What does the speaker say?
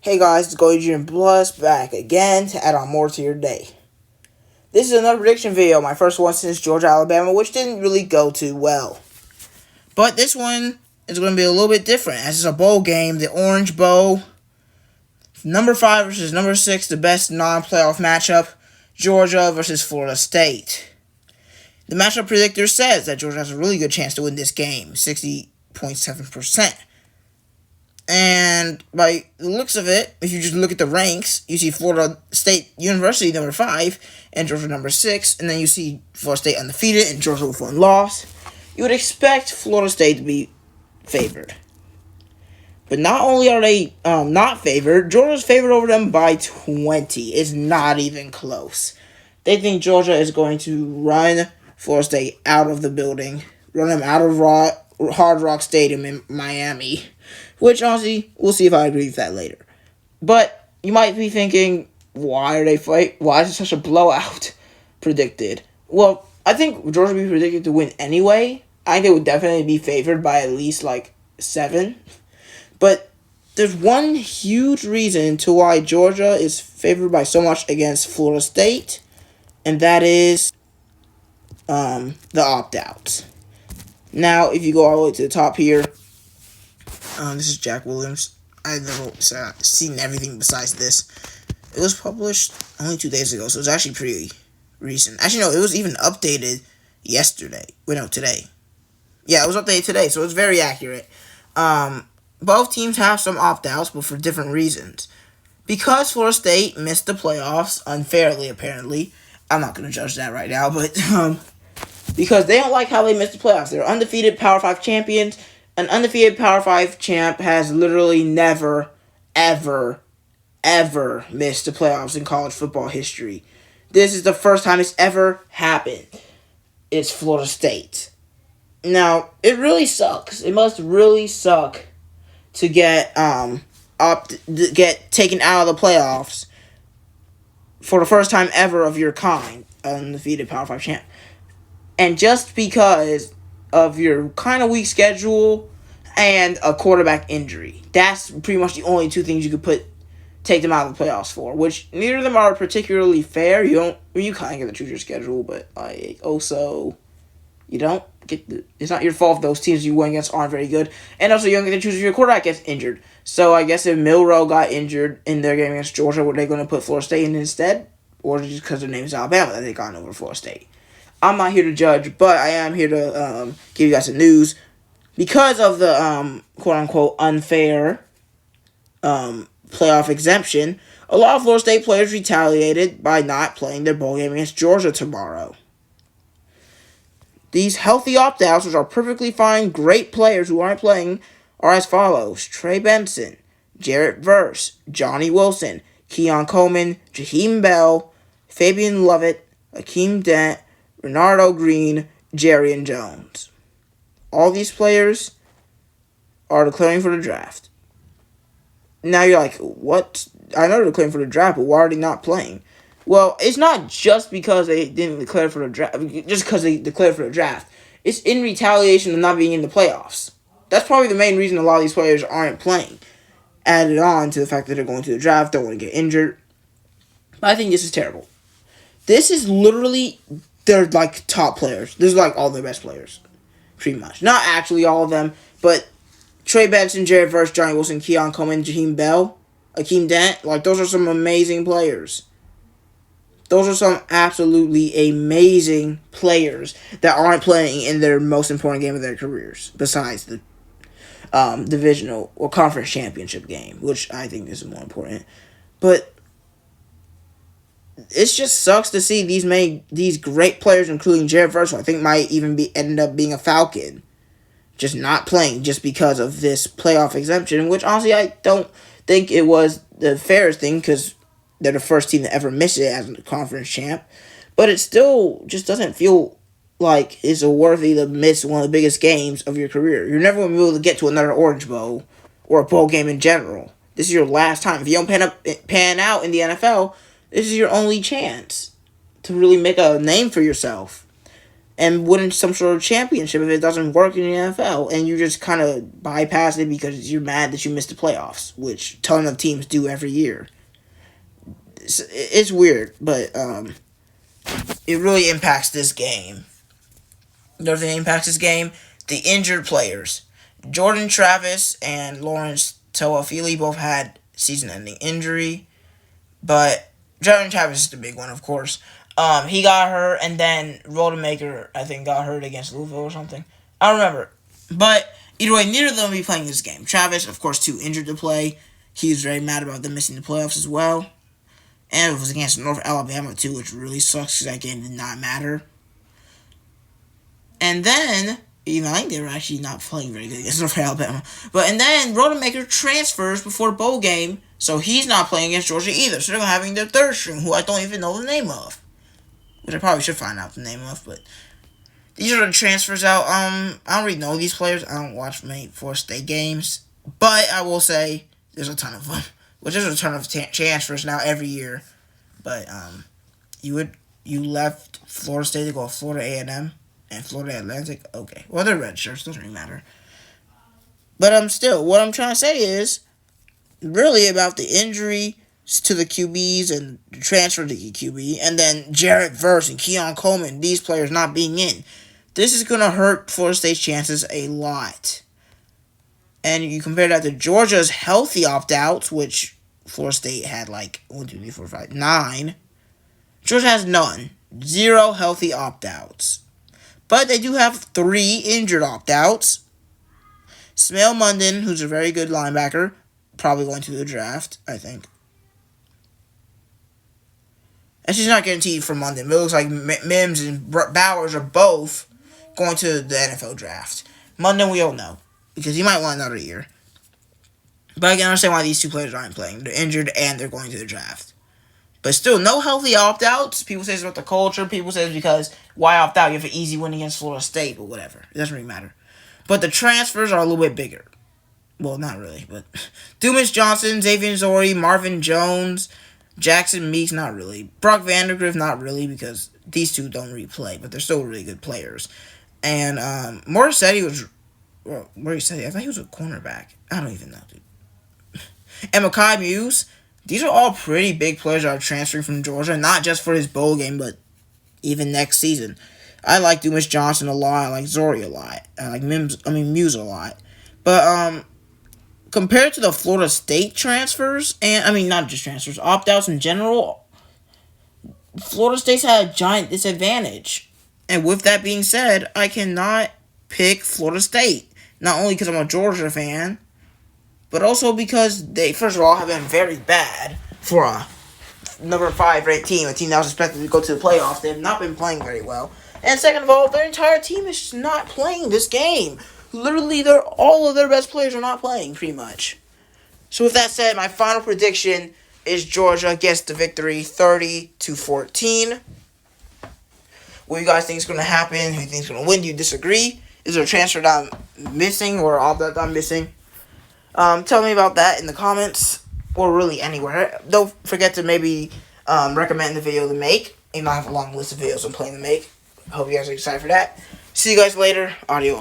Hey guys, it's Goldie Junior Plus back again to add on more to your day. This is another prediction video, my first one since Georgia, Alabama, which didn't really go too well. But this one is going to be a little bit different, as it's a bowl game, the Orange Bowl. Number 5 versus number 6, the best non-playoff matchup, Georgia versus Florida State. The matchup predictor says that Georgia has a really good chance to win this game, 60.7%. And by the looks of it, if you just look at the ranks, you see Florida State University number 5 and Georgia number 6, and then you see Florida State undefeated and Georgia with one loss. You would expect Florida State to be favored. But not only are they not favored, Georgia's favored over them by 20. It's not even close. They think Georgia is going to run Florida State out of the building, run them out of Hard Rock Stadium in Miami. Which, honestly, we'll see if I agree with that later. But you might be thinking, why is it such a blowout predicted? Well, I think Georgia would be predicted to win anyway. I think they would definitely be favored by at least, 7. But there's one huge reason to why Georgia is favored by so much against Florida State, and that is the opt-outs. Now, if you go all the way to the top here, this is Jack Williams. I've never seen everything besides this. It was published only 2 days ago, so it's actually pretty recent. Actually, no, it was even updated yesterday. Wait, no, today. Yeah, it was updated today, so it's very accurate. Both teams have some opt-outs, but for different reasons. Because Florida State missed the playoffs unfairly, apparently. I'm not going to judge that right now, but because they don't like how they missed the playoffs. They're undefeated Power 5 champions. An undefeated Power 5 champ has literally never, ever, ever missed the playoffs in college football history. This is the first time it's ever happened. It's Florida State. Now, it really sucks. It must really suck to get taken out of the playoffs for the first time ever of your kind, undefeated Power 5 champ. And just because of your kind of weak schedule and a quarterback injury. That's pretty much the only two things you could take them out of the playoffs for, which neither of them are particularly fair. You kind of get to choose your schedule, but also you don't get it's not your fault if those teams you win against aren't very good, and also you don't get to choose if your quarterback gets injured. So I guess if Milroe got injured in their game against Georgia, were they going to put Florida State in instead, or just because their name is Alabama that they got over Florida State? I'm not here to judge, but I am here to give you guys some news. Because of the quote-unquote unfair playoff exemption, a lot of Florida State players retaliated by not playing their bowl game against Georgia tomorrow. These healthy opt-outs, which are perfectly fine, great players who aren't playing, are as follows. Trey Benson, Jarrett Verse, Johnny Wilson, Keon Coleman, Jaheim Bell, Fabian Lovett, Akeem Dent, Renardo Green, Jarrian Jones. All these players are declaring for the draft. Now you're like, what? I know they're declaring for the draft, but why are they not playing? Well, it's not just because they didn't declare for the draft, just because they declared for the draft. It's in retaliation of not being in the playoffs. That's probably the main reason a lot of these players aren't playing. Added on to the fact that they're going to the draft, don't want to get injured. But I think this is terrible. This is literally their top players. This is all their best players. Pretty much. Not actually all of them, but Trey Benson, Jarrett Verse, Johnny Wilson, Keon Coleman, Jaheim Bell, Akeem Dent, those are some amazing players. Those are some absolutely amazing players that aren't playing in their most important game of their careers, besides the divisional or conference championship game, which I think is more important. But it just sucks to see these great players, including Jarrett Verse, who I think might even end up being a Falcon, just not playing just because of this playoff exemption, which honestly I don't think it was the fairest thing because they're the first team to ever miss it as a conference champ. But it still just doesn't feel like it's worthy to miss one of the biggest games of your career. You're never going to be able to get to another Orange Bowl or a bowl game in general. This is your last time. If you don't pan out in the NFL, this is your only chance to really make a name for yourself. and win some sort of championship if it doesn't work in the NFL, and you just kind of bypass it because you're mad that you missed the playoffs, which a ton of teams do every year. It's weird, but it really impacts this game. Another thing that impacts this game, the injured players. Jordan Travis and Lawrence Toafili both had season-ending injury, but Jordan Travis is the big one, of course. He got hurt, and then Rodemaker, I think, got hurt against Louisville or something. I don't remember. But either way, neither of them will be playing this game. Travis, of course, too injured to play. He was very mad about them missing the playoffs as well. And it was against North Alabama, too, which really sucks because that game did not matter. And then, I think they were actually not playing very good against North Alabama. And then Rodemaker transfers before the bowl game, so he's not playing against Georgia either. So they're having their third string, who I don't even know the name of. Which I probably should find out the name of, but these are the transfers out. I don't really know these players. I don't watch many Florida State games, but I will say there's a ton of them. Which there's a ton of transfers now every year. But you left Florida State to go to Florida A&M and Florida Atlantic. Okay, well they're red shirts. Doesn't really matter. But still, what I'm trying to say is really about the injury to the QBs and the transfer to the QB, and then Jarrett Verse and Keon Coleman, these players not being in. This is going to hurt Florida State's chances a lot. And you compare that to Georgia's healthy opt-outs, which Florida State had 9. Georgia has none. 0 healthy opt-outs. But they do have 3 injured opt-outs. Smail Mondon, who's a very good linebacker, probably going to the draft, I think. And she's not guaranteed for Mondon. It looks like Mims and Bowers are both going to the NFL draft. Mondon, we don't know, because he might want another year. But I can understand why these two players aren't playing. They're injured and they're going to the draft. But still, no healthy opt-outs. People say it's about the culture. People say it's because why opt out? You have an easy win against Florida State, but whatever. It doesn't really matter. But the transfers are a little bit bigger. Well, not really, but Dumas Johnson, Xavier Zori, Marvin Jones, Jackson Meeks, not really. Brock Vandergriff, not really, because these two don't really play, but they're still really good players. And Morissetti was... Well, Morissetti, I thought he was a cornerback. I don't even know, dude. And Mekhi Muse, these are all pretty big players that are transferring from Georgia, not just for his bowl game, but even next season. I like Dumas Johnson a lot. I like Zori a lot. I like Muse a lot. But compared to the Florida State transfers, and not just transfers, opt-outs in general, Florida State's had a giant disadvantage. And with that being said, I cannot pick Florida State. Not only because I'm a Georgia fan, but also because they, first of all, have been very bad for a number 5 ranked team, a team that was expected to go to the playoffs. They have not been playing very well. And second of all, their entire team is just not playing this game. Literally, all of their best players are not playing, pretty much. So with that said, my final prediction is Georgia gets the victory 30-14. What do you guys think is going to happen? Who do you think is going to win? Do you disagree? Is there a transfer that I'm missing or all that I'm missing? Tell me about that in the comments or really anywhere. Don't forget to maybe recommend the video to make. And I have a long list of videos I'm planning to make. Hope you guys are excited for that. See you guys later. Audio.